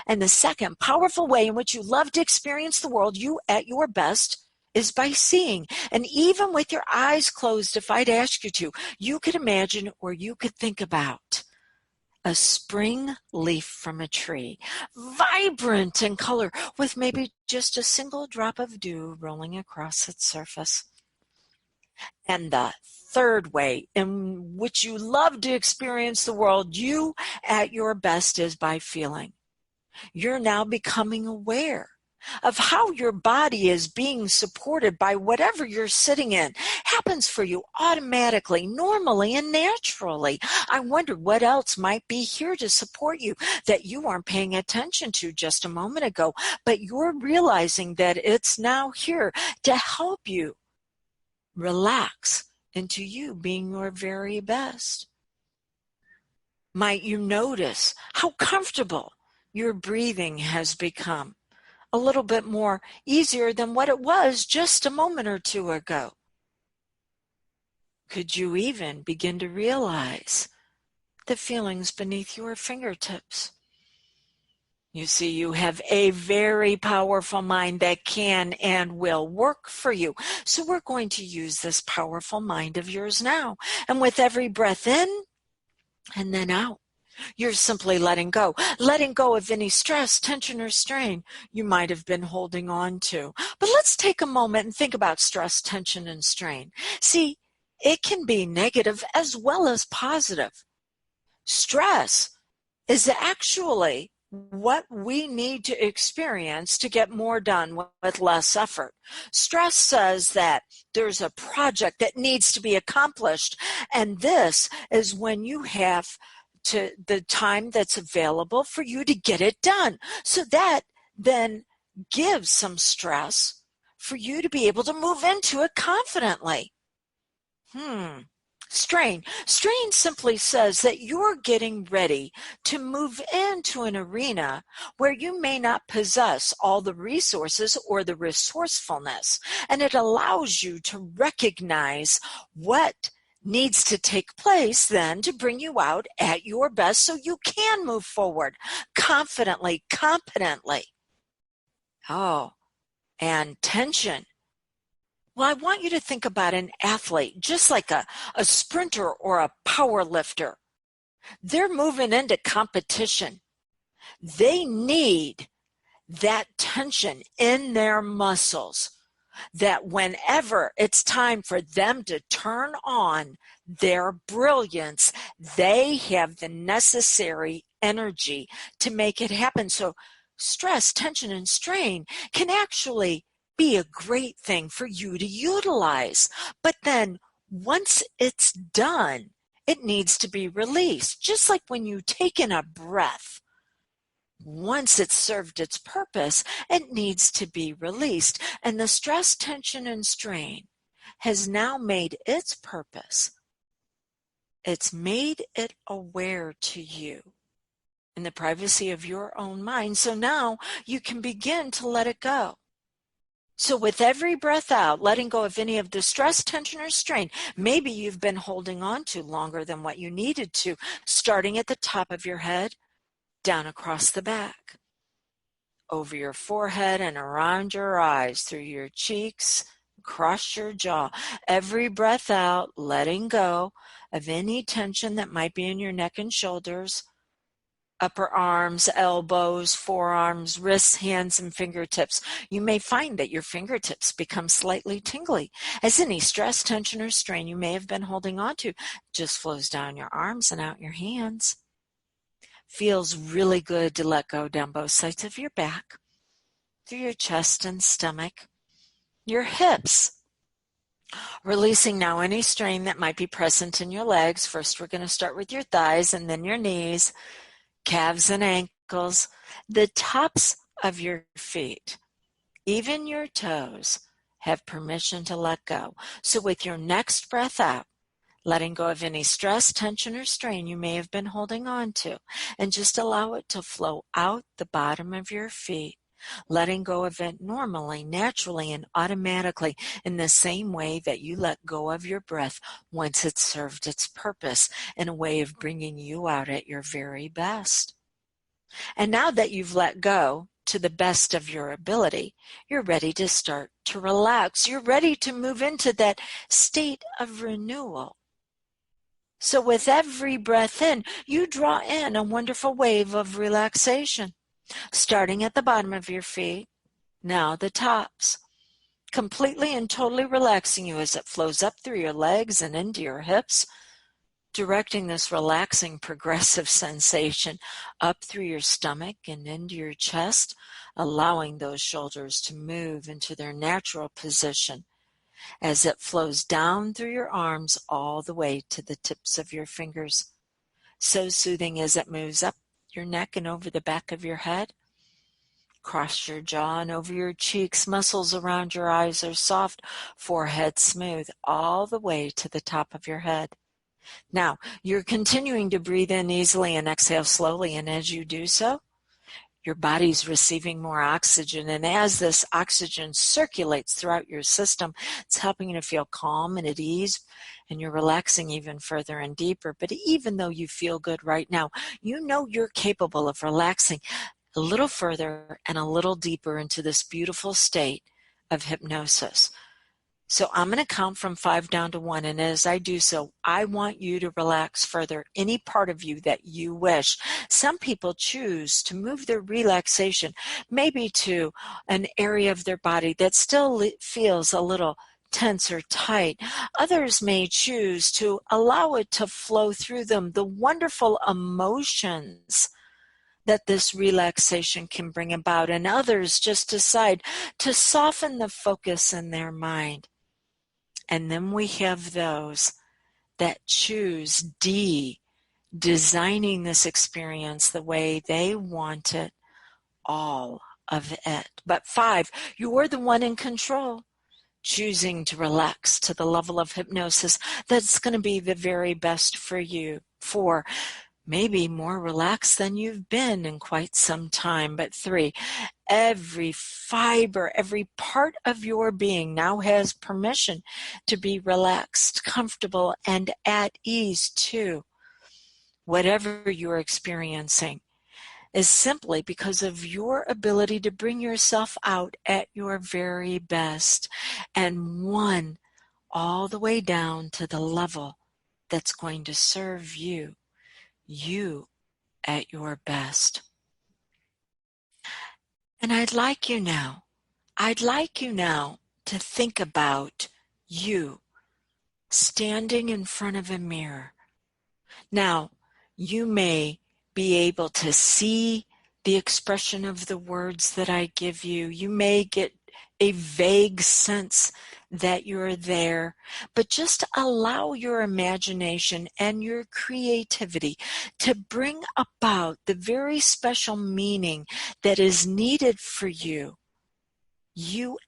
And the second powerful way in which you love to experience the world, you at your best, is by seeing. And even with your eyes closed, if I'd ask you to, you could imagine or you could think about a spring leaf from a tree, vibrant in color, with maybe just a single drop of dew rolling across its surface. And the third way in which you love to experience the world, you at your best, is by feeling. You're now becoming aware of how your body is being supported by whatever you're sitting in. Happens for you automatically, normally, and naturally. I wonder what else might be here to support you that you weren't paying attention to just a moment ago, but you're realizing that it's now here to help you relax into you being your very best. Might you notice how comfortable your breathing has become? A little bit more easier than what it was just a moment or two ago. Could you even begin to realize the feelings beneath your fingertips? You see, you have a very powerful mind that can and will work for you. So we're going to use this powerful mind of yours now. And with every breath in and then out, you're simply letting go of any stress, tension, or strain you might have been holding on to. But let's take a moment and think about stress, tension, and strain. See, it can be negative as well as positive. Stress is actually what we need to experience to get more done with less effort. Stress says that there's a project that needs to be accomplished, and this is when you have to the time that's available for you to get it done. So that then gives some stress for you to be able to move into it confidently. Strain. Strain simply says that you're getting ready to move into an arena where you may not possess all the resources or the resourcefulness, and it allows you to recognize what needs to take place then to bring you out at your best so you can move forward confidently, competently. Oh, and tension. Well, I want you to think about an athlete, just like a sprinter or a power lifter. They're moving into competition. They need that tension in their muscles, that whenever it's time for them to turn on their brilliance, they have the necessary energy to make it happen. So stress, tension, and strain can actually be a great thing for you to utilize. But then once it's done, it needs to be released. Just like when you take in a breath, once it's served its purpose, it needs to be released. And the stress, tension, and strain has now made its purpose. It's made it aware to you in the privacy of your own mind. So now you can begin to let it go. So with every breath out, letting go of any of the stress, tension, or strain, maybe you've been holding on to longer than what you needed to, starting at the top of your head, down across the back, over your forehead and around your eyes, through your cheeks, across your jaw. Every breath out, letting go of any tension that might be in your neck and shoulders, upper arms, elbows, forearms, wrists, hands, and fingertips. You may find that your fingertips become slightly tingly as any stress, tension, or strain you may have been holding on to just flows down your arms and out your hands. Feels really good to let go down both sides of your back. through your chest and stomach, your hips. Releasing now any strain that might be present in your legs. First, we're going to start with your thighs and then your knees, calves and ankles, the tops of your feet, even your toes have permission to let go. So with your next breath out, letting go of any stress, tension, or strain you may have been holding on to, and just allow it to flow out the bottom of your feet, letting go of it normally, naturally, and automatically in the same way that you let go of your breath once it's served its purpose in a way of bringing you out at your very best. And now that you've let go to the best of your ability, you're ready to start to relax. You're ready to move into that state of renewal. So with every breath in, you draw in a wonderful wave of relaxation, starting at the bottom of your feet, now the tops, completely and totally relaxing you as it flows up through your legs and into your hips, directing this relaxing progressive sensation up through your stomach and into your chest, allowing those shoulders to move into their natural position as it flows down through your arms all the way to the tips of your fingers. So soothing as it moves up your neck and over the back of your head, across your jaw and over your cheeks. Muscles around your eyes are soft, forehead smooth, all the way to the top of your head. Now, you're continuing to breathe in easily and exhale slowly, and as you do so, your body's receiving more oxygen, and as this oxygen circulates throughout your system, it's helping you to feel calm and at ease, and you're relaxing even further and deeper. But even though you feel good right now, you know you're capable of relaxing a little further and a little deeper into this beautiful state of hypnosis. So I'm going to count from 5 down to 1, and as I do so, I want you to relax further any part of you that you wish. Some people choose to move their relaxation maybe to an area of their body that still feels a little tense or tight. Others may choose to allow it to flow through them, the wonderful emotions that this relaxation can bring about, and others just decide to soften the focus in their mind. And then we have those that choose D, designing this experience the way they want it, all of it. But 5, you're the one in control, choosing to relax to the level of hypnosis that's going to be the very best for you. 4, maybe more relaxed than you've been in quite some time. But 3, every fiber, every part of your being now has permission to be relaxed, comfortable, and at ease too. Whatever you're experiencing is simply because of your ability to bring yourself out at your very best. And 1, all the way down to the level that's going to serve you at your best. And I'd like you now to think about you standing in front of a mirror. Now, you may be able to see the expression of the words that I give you. You may get a vague sense that you're there, but just allow your imagination and your creativity to bring about the very special meaning that is needed for you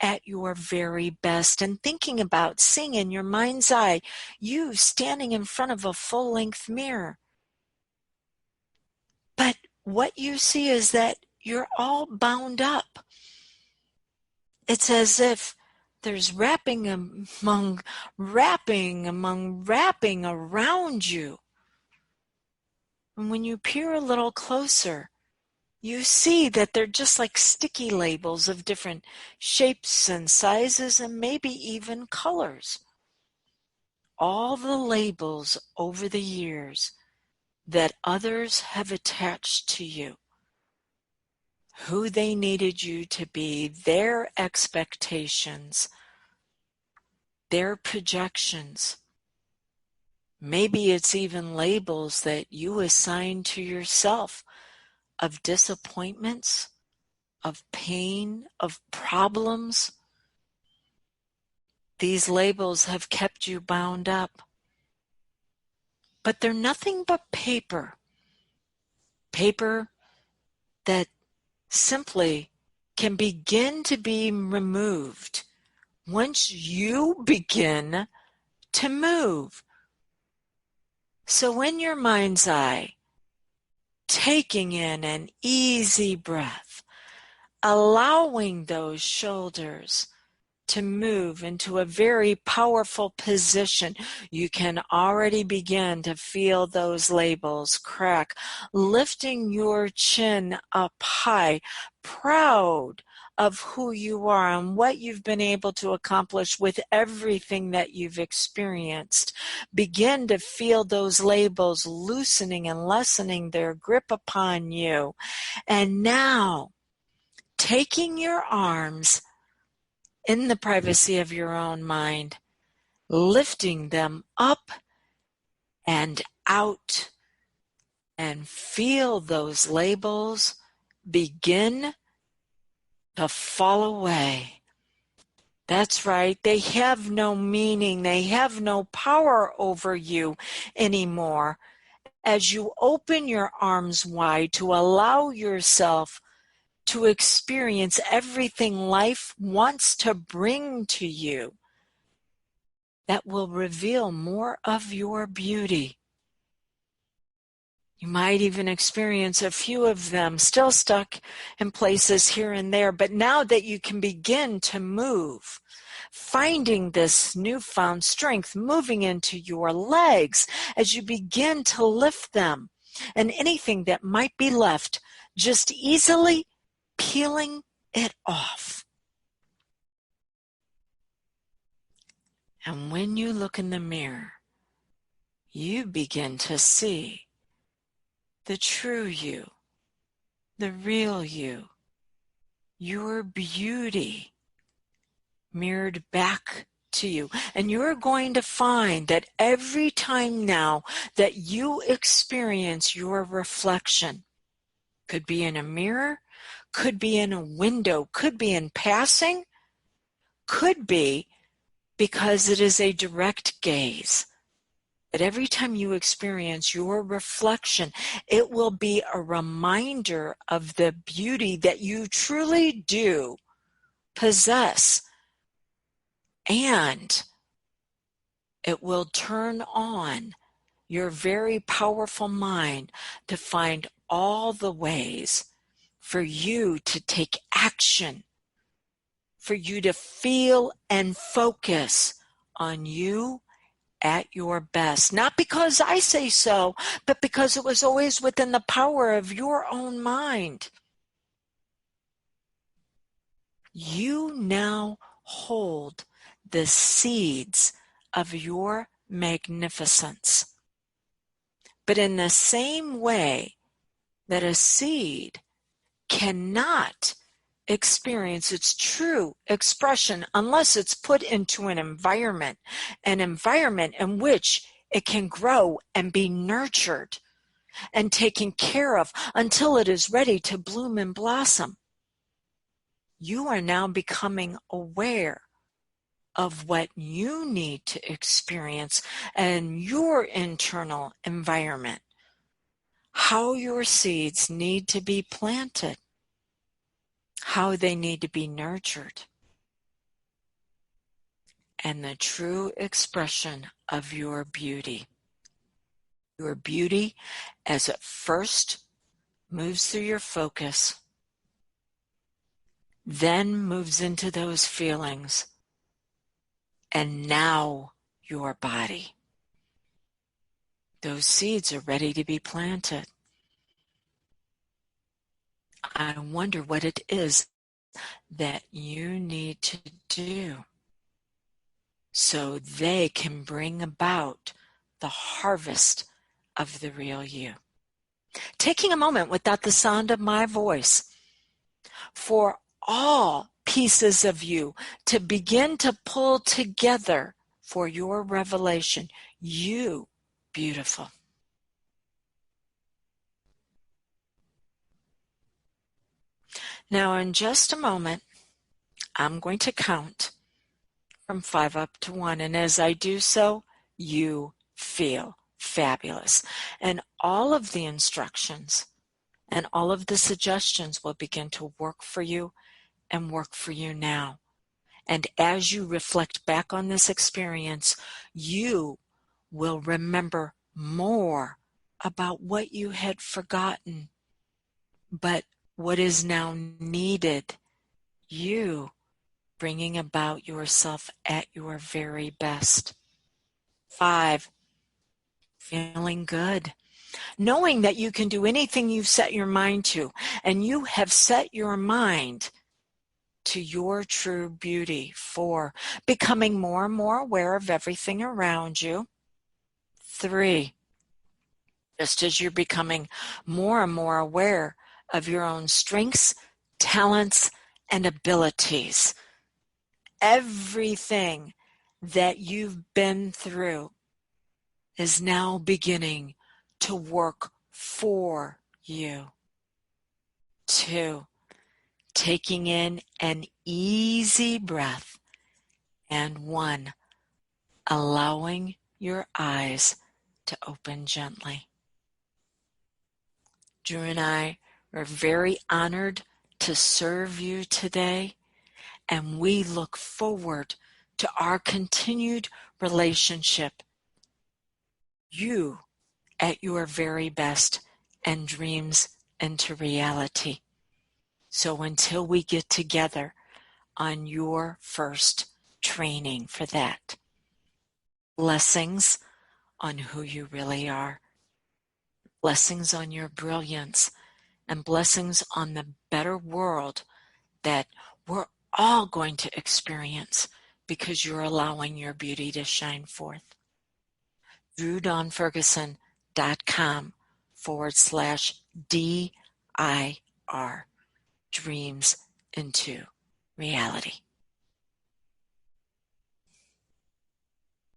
at your very best, and thinking about seeing in your mind's eye you standing in front of a full-length mirror. But what you see is that you're all bound up. It's as if there's wrapping around you. And when you peer a little closer, you see that they're just like sticky labels of different shapes and sizes and maybe even colors. All the labels over the years that others have attached to you, who they needed you to be, their expectations, their projections. Maybe it's even labels that you assign to yourself of disappointments, of pain, of problems. These labels have kept you bound up. But they're nothing but paper. Paper that simply can begin to be removed once you begin to move. So in your mind's eye, taking in an easy breath, allowing those shoulders to move into a very powerful position. You can already begin to feel those labels crack, lifting your chin up high, proud of who you are and what you've been able to accomplish with everything that you've experienced. Begin to feel those labels loosening and lessening their grip upon you. And now, taking your arms in the privacy of your own mind, lifting them up and out, and feel those labels begin to fall away. That's right. They have no meaning. They have no power over you anymore. As you open your arms wide to allow yourself to experience everything life wants to bring to you, that will reveal more of your beauty. You might even experience a few of them still stuck in places here and there, but now that you can begin to move, finding this newfound strength moving into your legs as you begin to lift them, and anything that might be left, just easily peeling it off. And when you look in the mirror, you begin to see the true you, the real you, your beauty mirrored back to you. And you're going to find that every time now that you experience your reflection, could be in a mirror, could be in a window, could be in passing, could be because it is a direct gaze. But every time you experience your reflection, it will be a reminder of the beauty that you truly do possess. And it will turn on your very powerful mind to find all the ways for you to take action, for you to feel and focus on you at your best. Not because I say so, but because it was always within the power of your own mind. You now hold the seeds of your magnificence. But in the same way that a seed cannot experience its true expression unless it's put into an environment in which it can grow and be nurtured and taken care of until it is ready to bloom and blossom. You are now becoming aware of what you need to experience in your internal environment, how your seeds need to be planted, how they need to be nurtured, and the true expression of your beauty. Your beauty, as it first moves through your focus, then moves into those feelings, and now your body. Those seeds are ready to be planted. I wonder what it is that you need to do so they can bring about the harvest of the real you. Taking a moment without the sound of my voice for all pieces of you to begin to pull together for your revelation. You, beautiful. Now, in just a moment, I'm going to count from 5 up to 1. And as I do so, you feel fabulous. And all of the instructions and all of the suggestions will begin to work for you and work for you now. And as you reflect back on this experience, you will remember more about what you had forgotten, but what is now needed. You bringing about yourself at your very best. 5, feeling good. Knowing that you can do anything you've set your mind to, and you have set your mind to your true beauty. 4, becoming more and more aware of everything around you. 3, just as you're becoming more and more aware of your own strengths, talents, and abilities. Everything that you've been through is now beginning to work for you. 2, taking in an easy breath. And 1, allowing your eyes to open gently. Drew and I are very honored to serve you today, and we look forward to our continued relationship. You at your very best and dreams into reality. So until we get together on your first training for that, blessings on who you really are, blessings on your brilliance, and blessings on the better world that we're all going to experience because you're allowing your beauty to shine forth. DrewDawnFerguson.com/DIR, Dreams into Reality.